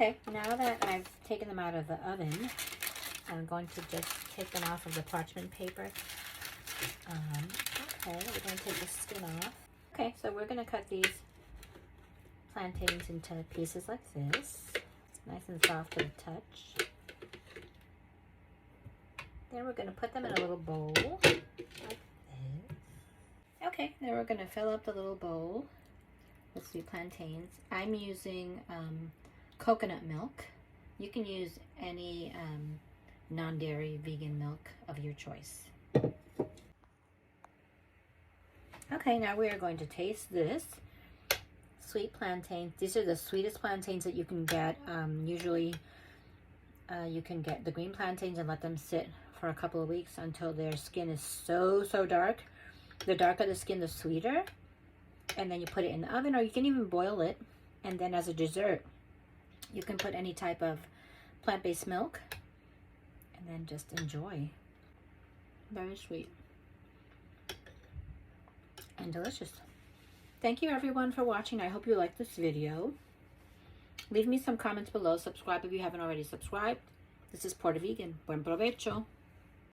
Okay, now that I've taken them out of the oven, I'm going to just take them off of the parchment paper. Okay, we're going to take the skin off. Okay, so we're going to cut these plantains into pieces like this. It's nice and soft to the touch. Then we're going to put them in a little bowl like this. Okay, then we're going to fill up the little bowl with sweet plantains. I'm using coconut milk. You can use any non-dairy vegan milk of your choice. Okay, now we are going to taste this sweet plantain. These are the sweetest plantains that you can get. Usually you can get the green plantains and let them sit for a couple of weeks until their skin is so dark. The darker the skin, the sweeter. And then you put it in the oven, or you can even boil it. And then as a dessert, you can put any type of plant-based milk and then just enjoy. Very sweet and delicious. Thank you everyone for watching. I hope you liked this video. Leave me some comments below. Subscribe if you haven't already subscribed. This is Puerto Vegan. Buen Provecho.